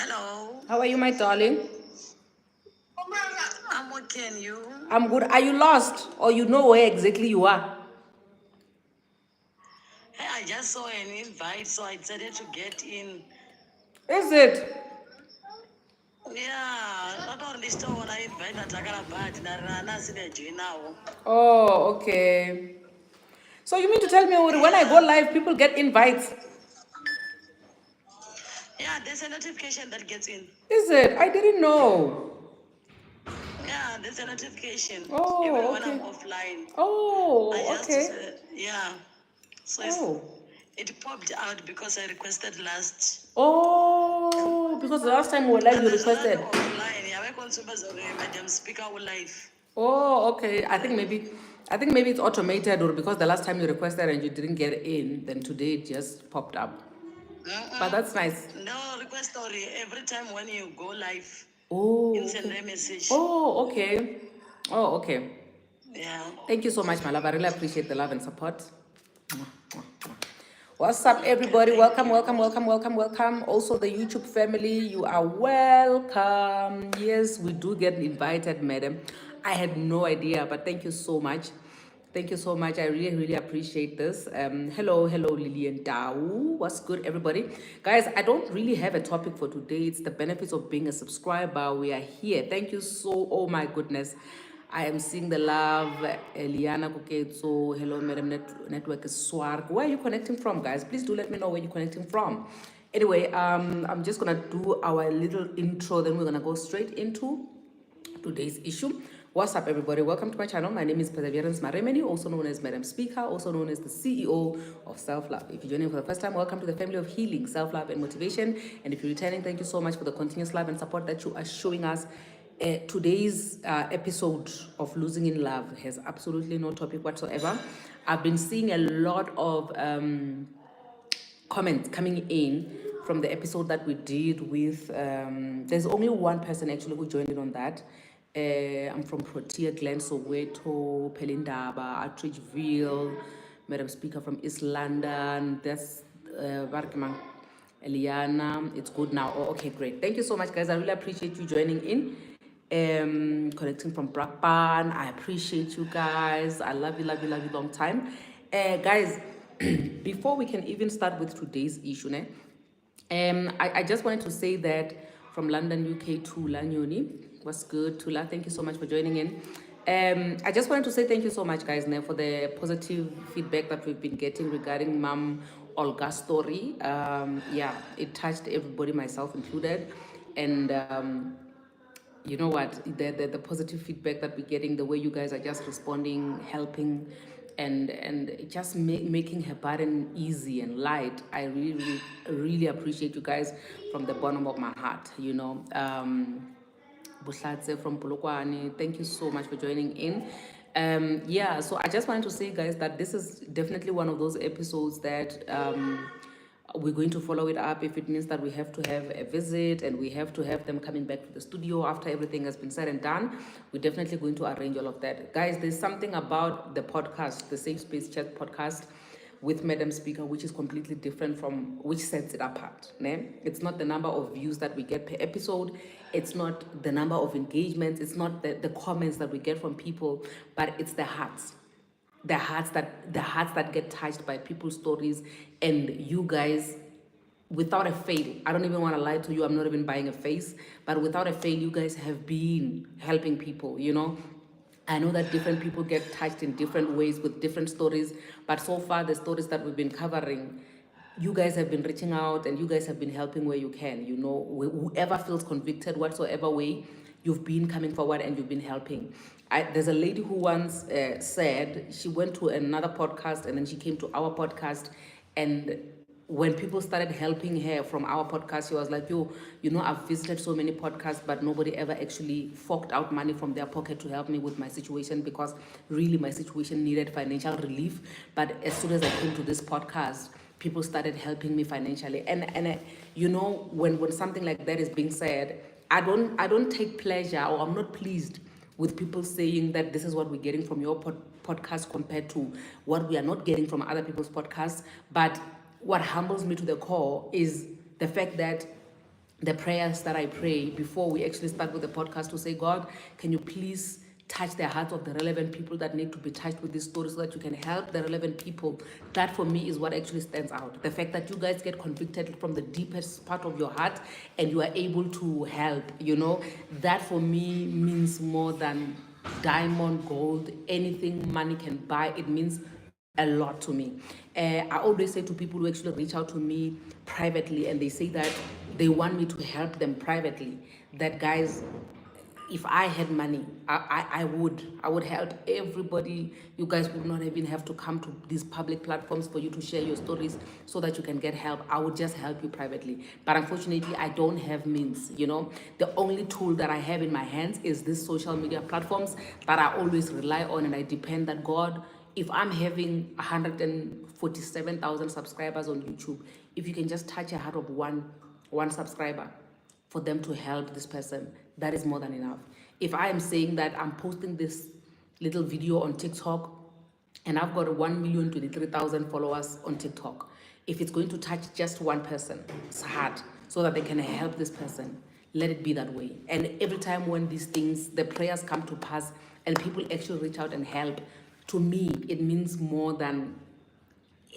Hello. How are you, my darling? I'm okay, and you? I'm good. Are you lost or you know where exactly you are? Hey, I just saw an invite, so I decided to get in. Is it? Yeah, not only store I invite Natakara Bad, Narana Sineji now. Oh, okay. So you mean to tell me when I go Yeah. live, people get invites? Yeah, there's a notification that gets in. Is it? I didn't know. Yeah, there's a notification. Even Oh, when I'm okay. offline. I Oh, just, okay. yeah. So Oh. it popped out because I requested last. Oh, because the last time we were live, And you there's another requested. offline. Yeah, I consumers of Madam Speaker live. Oh, okay. I think maybe it's automated, or because the last time you requested and you didn't get in, then today it just popped up. But that's nice. No request story. Every time when you go live, you Oh, send okay. a message. Oh, okay. Oh, okay. Yeah. Thank you so much, my love. I really appreciate the love and support. Mwah, mwah, mwah. What's up, Okay, everybody? thank Welcome, you. welcome, welcome, welcome, welcome. Also, the YouTube family, you are welcome. Yes, we do get invited, madam. I had no idea, but thank you so much. Thank you so much. I really, really appreciate this. Hello, Lillian Dao. What's good, everybody? Guys, I don't really have a topic for today. It's the benefits of being a subscriber. We are here. Thank you so, oh my goodness. I am seeing the love. Eliana Kuketso. Hello, Madam Network is Swarg. Where are you connecting from, guys? Please do let me know where you're connecting from. Anyway, I'm just going to do our little intro. Then we're going to go straight into today's issue. What's up, everybody? Welcome to my channel. My name is Perseverance Maremeni, also known as Madam Speaker, also known as the CEO of Self Love. If you're joining for the first time, welcome to the family of healing, self love, and motivation. And if you're returning, thank you so much for the continuous love and support that you are showing us. Today's episode of Losing in Love has absolutely no topic whatsoever. I've been seeing a lot of comments coming in from the episode that we did with there's only one person actually who joined in on that. I'm from Protea, Glen, Soweto, Pelindaba, Attridgeville, Madam Speaker from East London. That's Barkman, Eliana. It's good now. Oh, okay, great. Thank you so much, guys. I really appreciate you joining in. Connecting from Brakpan. I appreciate you guys. I love you long time. Guys, before we can even start with today's issue, I just wanted to say that from London, UK to Lanyoni, what's good, Tula? Thank you so much for joining in. I just wanted to say thank you so much, guys, for the positive feedback that we've been getting regarding Mom Olga's story. Yeah, it touched everybody, myself included, and you know what, the positive feedback that we're getting, the way you guys are just responding, helping, and just making her burden easy and light. I really appreciate you guys from the bottom of my heart, Bushatse from Polokwane, thank you so much for joining in. Yeah, so I just wanted to say, guys, that this is definitely one of those episodes that we're going to follow it up if it means that we have to have a visit and we have to have them coming back to the studio after everything has been said and done. We're definitely going to arrange all of that. Guys, there's something about the podcast, the Safe Space Chat podcast with Madam Speaker, which is completely different from which sets it apart. Ne? It's not the number of views that we get per episode. It's not the number of engagements. It's not the comments that we get from people, but it's the hearts. The hearts that get touched by people's stories, and you guys, without a fail, I don't even want to lie to you, I'm not even buying a face, but without a fail, you guys have been helping people. I know that different people get touched in different ways with different stories, but so far the stories that we've been covering, you guys have been reaching out and you guys have been helping where you can. Whoever feels convicted, whatsoever way, you've been coming forward and you've been helping. There's a lady who once said she went to another podcast and then she came to our podcast, and when people started helping her from our podcast, she was like, I've visited so many podcasts, but nobody ever actually forked out money from their pocket to help me with my situation, because really my situation needed financial relief. But as soon as I came to this podcast, people started helping me financially. And when something like that is being said, I don't take pleasure, or I'm not pleased with people saying that this is what we're getting from your podcast compared to what we are not getting from other people's podcasts. But what humbles me to the core is the fact that the prayers that I pray before we actually start with the podcast to say, God, can you please touch the hearts of the relevant people that need to be touched with this story so that you can help the relevant people. That for me is what actually stands out. The fact that you guys get convicted from the deepest part of your heart and you are able to help, that for me means more than diamond, gold, anything money can buy. It means a lot to me. I always say to people who actually reach out to me privately and they say that they want me to help them privately, that guys, if I had money, I would help everybody. You guys would not even have to come to these public platforms for you to share your stories so that you can get help. I would just help you privately. But unfortunately, I don't have means, The only tool that I have in my hands is these social media platforms that I always rely on, and I depend that God, if I'm having 147,000 subscribers on YouTube, if you can just touch a heart of one subscriber for them to help this person, that is more than enough. If I am saying that I'm posting this little video on TikTok and I've got 1,023,000 followers on TikTok, if it's going to touch just one person, it's hard, so that they can help this person, let it be that way. And every time when these things, the prayers come to pass and people actually reach out and help, to me, it means more than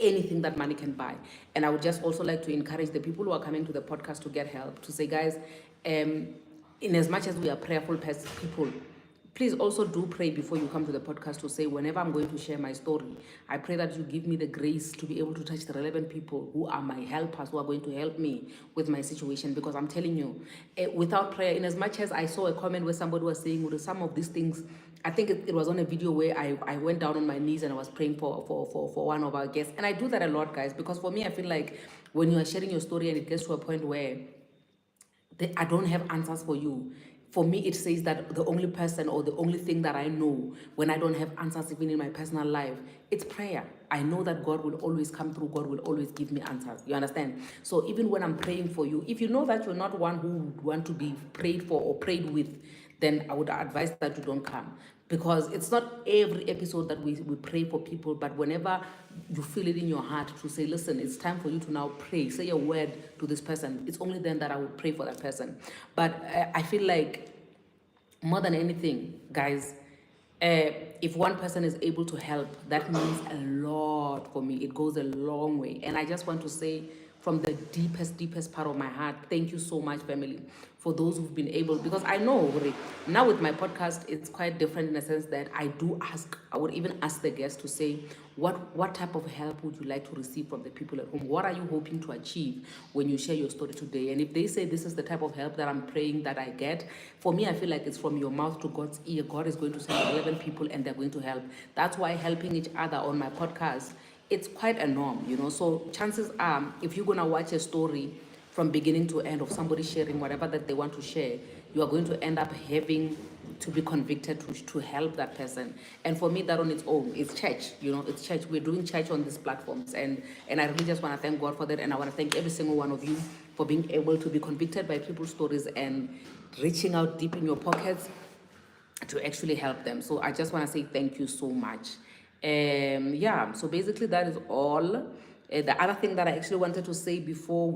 anything that money can buy. And I would just also like to encourage the people who are coming to the podcast to get help, to say, guys, in as much as we are prayerful people, please also do pray before you come to the podcast to say, whenever I'm going to share my story, I pray that you give me the grace to be able to touch the relevant people who are my helpers, who are going to help me with my situation. Because I'm telling you, without prayer, in as much as I saw a comment where somebody was saying, well, some of these things, I think it was on a video where I went down on my knees and I was praying for one of our guests. And I do that a lot, guys, because for me, I feel like when you are sharing your story and it gets to a point where I don't have answers for you, for me, it says that the only person or the only thing that I know when I don't have answers even in my personal life, it's prayer. I know that God will always come through. God will always give me answers. You understand? So even when I'm praying for you, if you know that you're not one who would want to be prayed for or prayed with, then I would advise that you don't come. Because it's not every episode that we pray for people, but whenever you feel it in your heart to say, listen, it's time for you to now pray, say a word to this person, it's only then that I would pray for that person. But I feel like more than anything, guys, if one person is able to help, that means a lot for me. It goes a long way. And I just want to say from the deepest part of my heart, thank you so much, family, for those who've been able, because I know now with my podcast, it's quite different in a sense that I would even ask the guests to say, what type of help would you like to receive from the people at home? What are you hoping to achieve when you share your story today? And if they say this is the type of help that I'm praying that I get, for me, I feel like it's from your mouth to God's ear. God is going to send 11 people and they're going to help. That's why helping each other on my podcast, it's quite a norm, So chances are, if you're going to watch a story from beginning to end of somebody sharing whatever that they want to share, you are going to end up having to be convicted to help that person. And for me, that on its own, it's church, it's church. We're doing church on these platforms. And I really just want to thank God for that. And I want to thank every single one of you for being able to be convicted by people's stories and reaching out deep in your pockets to actually help them. So I just want to say thank you so much. So basically that is all. The other thing that I actually wanted to say before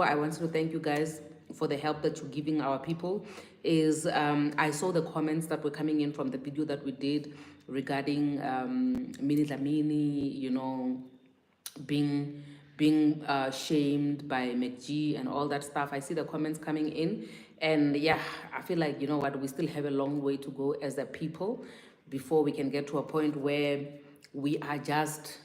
I wanted to thank you guys for the help that you're giving our people is I saw the comments that were coming in from the video that we did regarding Minnie Dlamini, being shamed by McG and all that stuff. I see the comments coming in, and I feel like, we still have a long way to go as a people before we can get to a point where we are just,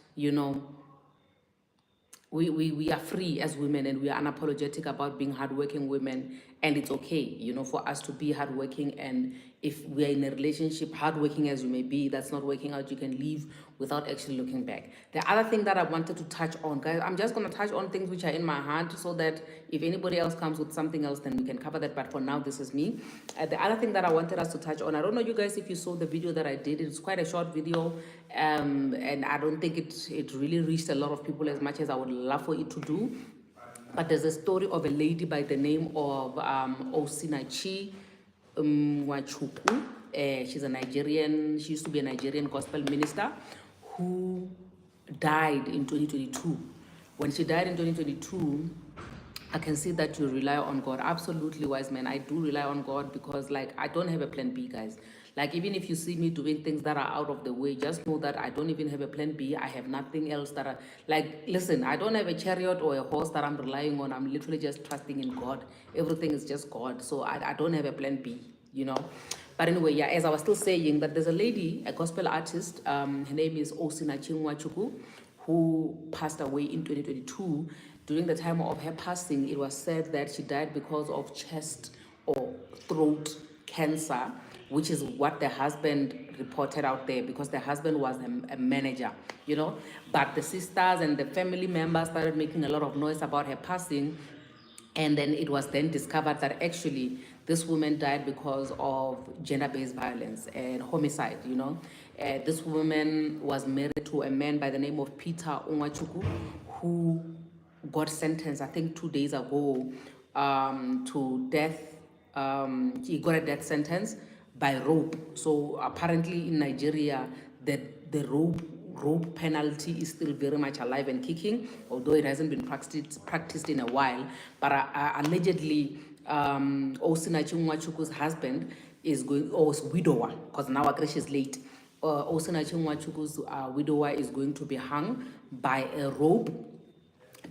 we are free as women and we are unapologetic about being hardworking women, and it's okay, for us to be hardworking. And if we are in a relationship, hardworking as you may be, that's not working out, you can leave without actually looking back. The other thing that I wanted to touch on, guys, I'm just going to touch on things which are in my heart so that if anybody else comes with something else, then we can cover that. But for now, this is me. The other thing that I wanted us to touch on, I don't know, you guys, if you saw the video that I did, it's quite a short video, and I don't think it really reached a lot of people as much as I would love for it to do. But there's a story of a lady by the name of Osinachi Wachuku. She's a Nigerian, she used to be a Nigerian gospel minister who died in 2022. When she died in 2022, I can see that you rely on God. Absolutely, wise man. I do rely on God because, like, I don't have a plan B, guys. Like, even if you see me doing things that are out of the way, just know that I don't even have a plan B. I have nothing else that like, listen, I don't have a chariot or a horse that I'm relying on. I'm literally just trusting in God. Everything is just God. So I don't have a plan B, you know. But anyway, yeah, as I was still saying, that there's a lady, a gospel artist, her name is Osinachi Nwachukwu, who passed away in 2022. During the time of her passing, it was said that she died because of chest or throat cancer, which is what the husband reported out there, because the husband was a manager, you know. But the sisters and the family members started making a lot of noise about her passing, and then it was then discovered that actually this woman died because of gender-based violence and homicide, you know. This woman was married to a man by the name of Peter Onwachuku, who got sentenced, I think 2 days ago, to death. He got a death sentence by rope. So apparently in Nigeria, the rope penalty is still very much alive and kicking, although it hasn't been practiced in a while. But allegedly, Osinachi Nwachukwu's husband is going, or widower, because now Akresh is late. Osinachi Nwachukwu's widower is going to be hung by a rope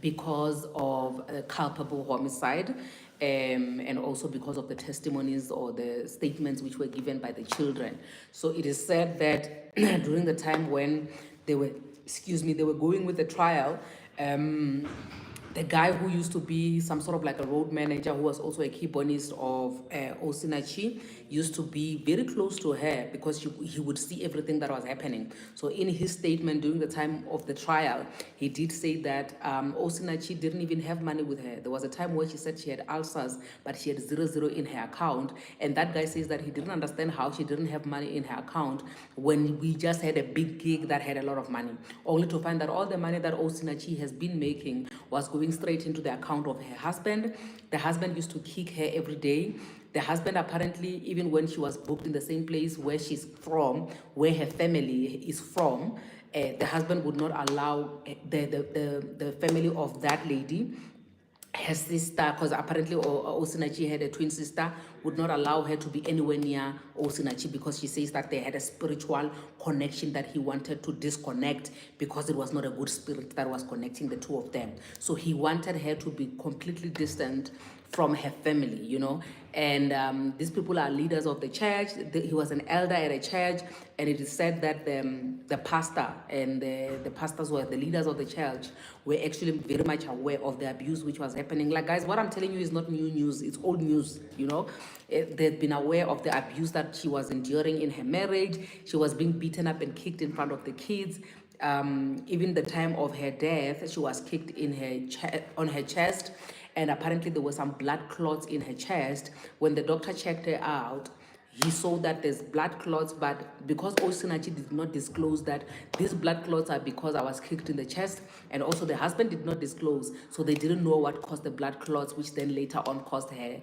because of a culpable homicide, and also because of the testimonies or the statements which were given by the children. So it is said that during the time when they were, they were going with the trial, the guy who used to be some sort of like a road manager, who was also a keyboardist of Osinachi, used to be very close to her because he would see everything that was happening. So in his statement during the time of the trial, he did say that Osinachi didn't even have money with her. There was a time where she said she had ulcers, but she had 0 in her account. And that guy says that he didn't understand how she didn't have money in her account when we just had a big gig that had a lot of money, only to find that all the money that Osinachi has been making was going straight into the account of her husband. The husband used to kick her every day. The husband apparently, even when she was booked in the same place where she's from, where her family is from, the husband would not allow the family of that lady, her sister, because apparently Osinachi had a twin sister, would not allow her to be anywhere near Osinachi because she says that they had a spiritual connection that he wanted to disconnect because it was not a good spirit that was connecting the two of them. So he wanted her to be completely distant from her family, you know. And these people are leaders of the church. He was an elder at a church, and it is said that the pastor and the pastors were the leaders of the church were actually very much aware of the abuse which was happening. Like, guys, what I'm telling you is not new news, it's old news, you know. They've been aware of the abuse that she was enduring in her marriage. She was being beaten up and kicked in front of the kids. Even the time of her death, she was kicked in her on her chest, and apparently there were some blood clots in her chest. When the doctor checked her out, he saw that there's blood clots, but because Osinachi did not disclose that these blood clots are because I was kicked in the chest, and also the husband did not disclose, so they didn't know what caused the blood clots, which then later on caused her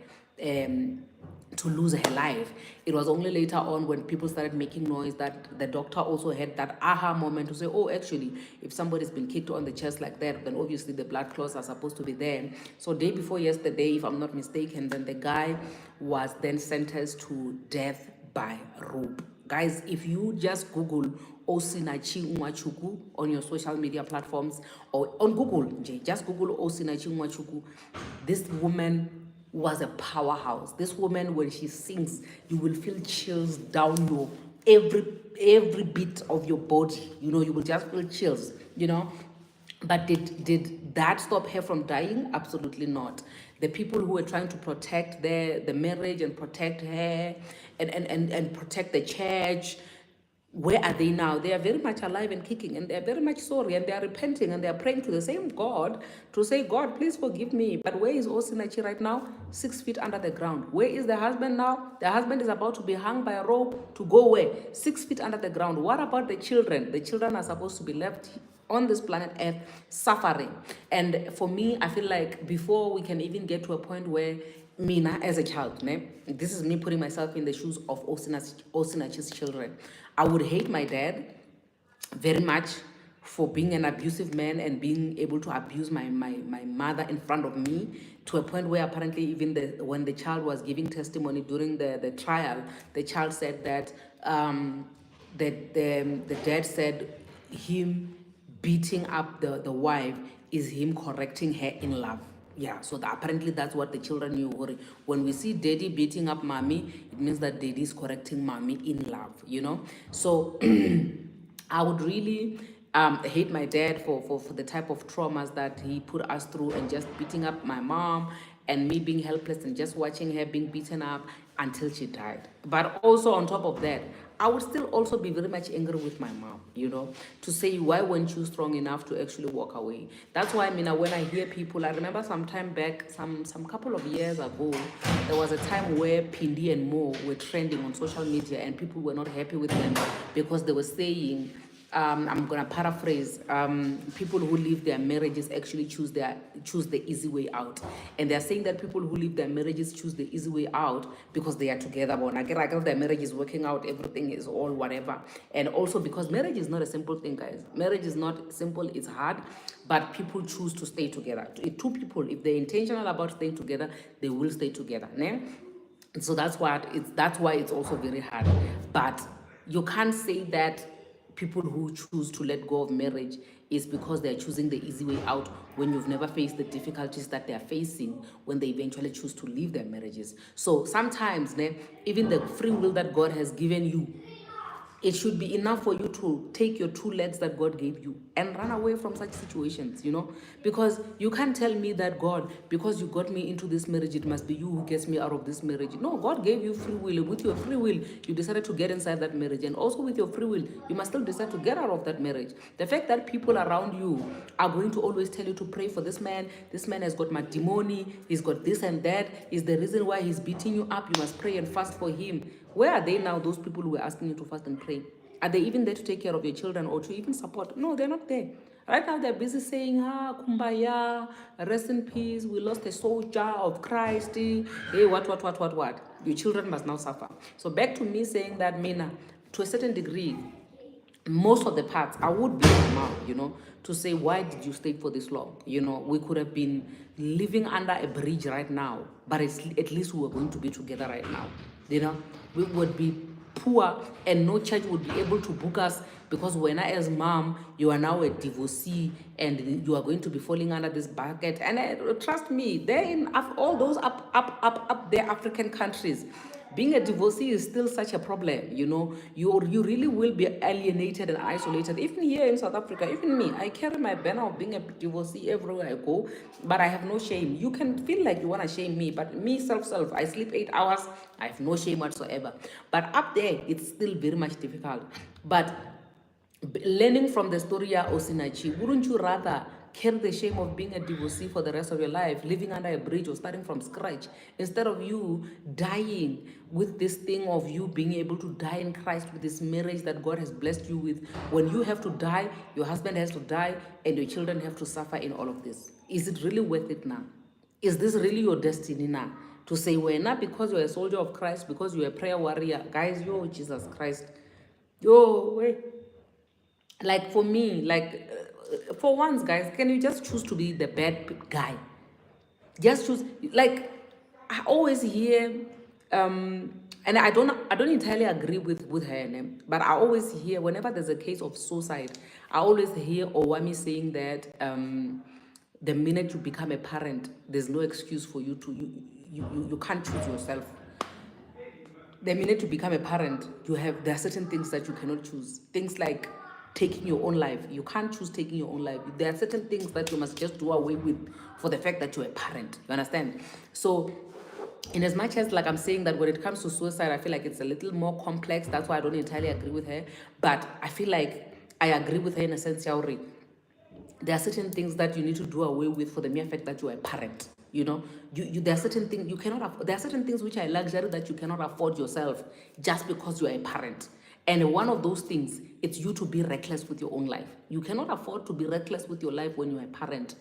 to lose her life. It was only later on when people started making noise that the doctor also had that aha moment to say, oh, actually, if somebody's been kicked on the chest like that, then obviously the blood clots are supposed to be there. So day before yesterday, if I'm not mistaken, then the guy was then sentenced to death by rope. Guys, if you just Google Osinachi Nwachukwu on your social media platforms or on Google, just Google Osinachi Nwachukwu, this woman was a powerhouse. This woman, when she sings, you will feel chills down your every bit of your body. You know, you will just feel chills, you know. But did that stop her from dying? Absolutely not. The people who were trying to protect the marriage and protect her and protect the church, where are they now? They are very much alive and kicking, and they are very much sorry, and they are repenting, and they are praying to the same God to say, God, please forgive me. But where is Osinachi right now? 6 feet under the ground. Where is the husband now? The husband is about to be hung by a rope to go where? 6 feet under the ground. What about the children? The children are supposed to be left on this planet Earth suffering. And for me, I feel like before we can even get to a point where Mina, as a child, this is me putting myself in the shoes of Osinachi's children. I would hate my dad very much for being an abusive man and being able to abuse my mother in front of me, to a point where apparently even when the child was giving testimony during the trial, the child said that the dad said him beating up the wife is him correcting her in love. Yeah, so apparently that's what the children knew. When we see daddy beating up mommy, it means that daddy is correcting mommy in love, you know. So I would really hate my dad for the type of traumas that he put us through, and just beating up my mom and me being helpless and just watching her being beaten up until she died. But also on top of that, I would still also be very much angry with my mom, you know, to say, why weren't you strong enough to actually walk away? That's why, I mean, when I hear people, I remember some time back, some couple of years ago, there was a time where Pindi and Mo were trending on social media, and people were not happy with them because they were saying, I'm gonna paraphrase, people who leave their marriages actually choose the easy way out, and they're saying that people who leave their marriages choose the easy way out because they are together. But I get their marriage is working out, everything is all whatever, and also because marriage is not a simple thing, guys. Marriage is not simple; it's hard, but people choose to stay together. Two people, if they're intentional about staying together, they will stay together. Né? So that's why it's also very hard. But you can't say that people who choose to let go of marriage is because they're choosing the easy way out, when you've never faced the difficulties that they're facing when they eventually choose to leave their marriages. So sometimes, even the free will that God has given you, it should be enough for you to take your two legs that God gave you and run away from such situations, you know, because you can't tell me that, God, because you got me into this marriage, it must be you who gets me out of this marriage. No, God gave you free will. With your free will, you decided to get inside that marriage, and also with your free will, you must still decide to get out of that marriage. The fact that people around you are going to always tell you to pray for this man has got matrimony, he's got this and that, is the reason why he's beating you up, you must pray and fast for him. Where are they now, those people who were asking you to fast and pray? Are they even there to take care of your children or to even support? No, they're not there. Right now, they're busy saying, kumbaya, rest in peace, we lost a soldier of Christ. Hey, what? Your children must now suffer. So back to me saying that, Mina, to a certain degree, most of the parts, I would be my mom, you know, to say, why did you stay for this long? You know, we could have been living under a bridge right now, but at least we were going to be together right now. You know, we would be poor and no church would be able to book us, because when I, as mom, you are now a divorcee and you are going to be falling under this bucket. And trust me, they're in all those up there African countries. Being a divorcee is still such a problem, you know. You really will be alienated and isolated. Even here in South Africa, even me, I carry my banner of being a divorcee everywhere I go, but I have no shame. You can feel like you want to shame me, but me, self, I sleep 8 hours, I have no shame whatsoever. But up there, it's still very much difficult. But learning from the story of Osinachi, wouldn't you rather carry the shame of being a divorcee for the rest of your life, living under a bridge or starting from scratch, instead of you dying with this thing of you being able to die in Christ with this marriage that God has blessed you with? When you have to die, your husband has to die, and your children have to suffer in all of this. Is it really worth it now? Is this really your destiny now? To say, well, not because you're a soldier of Christ, because you're a prayer warrior. Guys, yo, Jesus Christ. Yo, wait. Like for me, like for once, guys, can you just choose to be the bad guy? Just choose. Like I always hear, and I don't entirely agree with her, but I always hear, whenever there's a case of suicide, I always hear Owami saying that the minute you become a parent, there's no excuse for you to you can't choose yourself. The minute you become a parent, there are certain things that you cannot choose. Things like taking your own life. You can't choose taking your own life. There are certain things that you must just do away with for the fact that you're a parent. You understand? So in as much as, like I'm saying, that when it comes to suicide, I feel like it's a little more complex. That's why I don't entirely agree with her. But I feel like I agree with her in a sense, Yauri. There are certain things that you need to do away with for the mere fact that you're a parent. You know, there are certain things you cannot. There are certain things which are luxury that you cannot afford yourself just because you are a parent. And one of those things, it's you to be reckless with your own life. You cannot afford to be reckless with your life when you are a parent.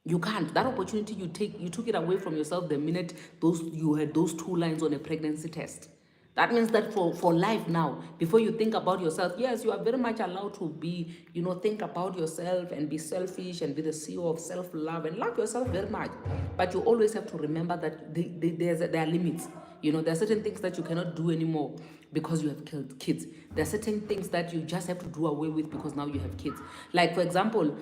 You can't. That opportunity you took it away from yourself the minute you had those 2 lines on a pregnancy test. That means that for life now, before you think about yourself, yes, you are very much allowed to be, think about yourself and be selfish and be the CEO of self-love and love yourself very much. But you always have to remember that there are limits. There are certain things that you cannot do anymore because you have killed kids. There are certain things that you just have to do away with because now you have kids. Like, for example,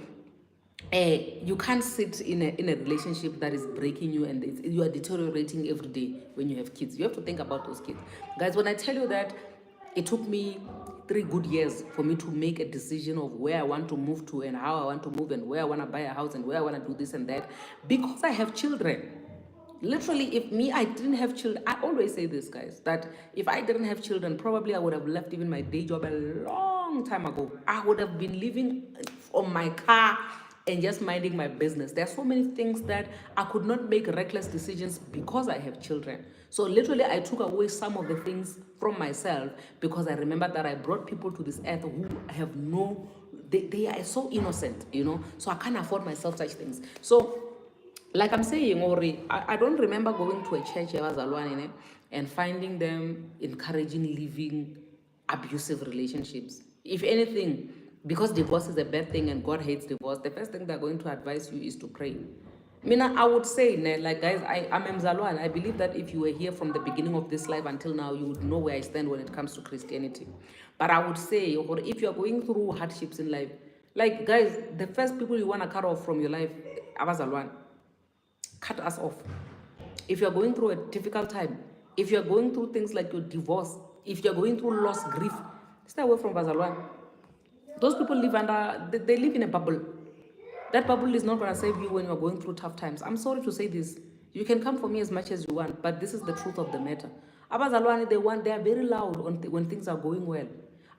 you can't sit in a relationship that is breaking you and you are deteriorating every day when you have kids. You have to think about those kids. Guys, when I tell you that it took me 3 good years for me to make a decision of where I want to move to and how I want to move and where I want to buy a house and where I want to do this and that, because I have children. Literally, if me, I didn't have children, I always say this, guys, that if I didn't have children, probably I would have left even my day job a long time ago. I would have been living on my car and just minding my business. There are so many things that I could not make reckless decisions because I have children. So literally, I took away some of the things from myself because I remember that I brought people to this earth who have they are so innocent, so I can't afford myself such things. So like I'm saying, Ori, I don't remember going to a church and finding them encouraging living abusive relationships. If anything, because divorce is a bad thing and God hates divorce, the first thing they're going to advise you is to pray. I would say, like, guys, I'm Mzalwane. I believe that if you were here from the beginning of this life until now, you would know where I stand when it comes to Christianity. But I would say, or if you're going through hardships in life, like, guys, the first people you want to cut off from your life, Abazalwane, cut us off. If you're going through a difficult time, if you're going through things like your divorce, if you're going through loss, grief, stay away from Bazalwane. Those people live they live in a bubble. That bubble is not going to save you when you're going through tough times. I'm sorry to say this. You can come for me as much as you want, but this is the truth of the matter. Abazalwane, they are very loud when things are going well.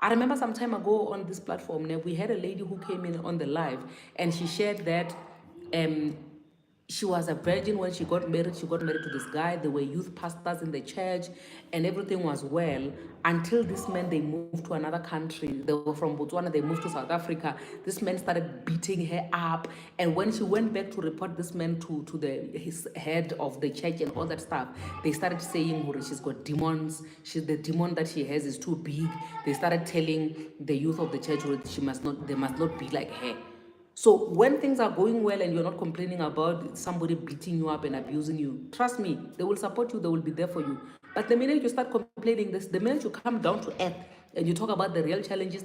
I remember some time ago on this platform, we had a lady who came in on the live and she shared that she was a virgin when she got married. She got married to this guy. There were youth pastors in the church and everything was well until this man, they moved to another country. They were from Botswana. They moved to South Africa. This man started beating her up. And when she went back to report this man to his head of the church and all that stuff, they started saying she's got demons. The demon that she has is too big. They started telling the youth of the church they must not be like her. So when things are going well and you're not complaining about somebody beating you up and abusing you, trust me, they will support you, they will be there for you. But the minute you start complaining, the minute you come down to earth and you talk about the real challenges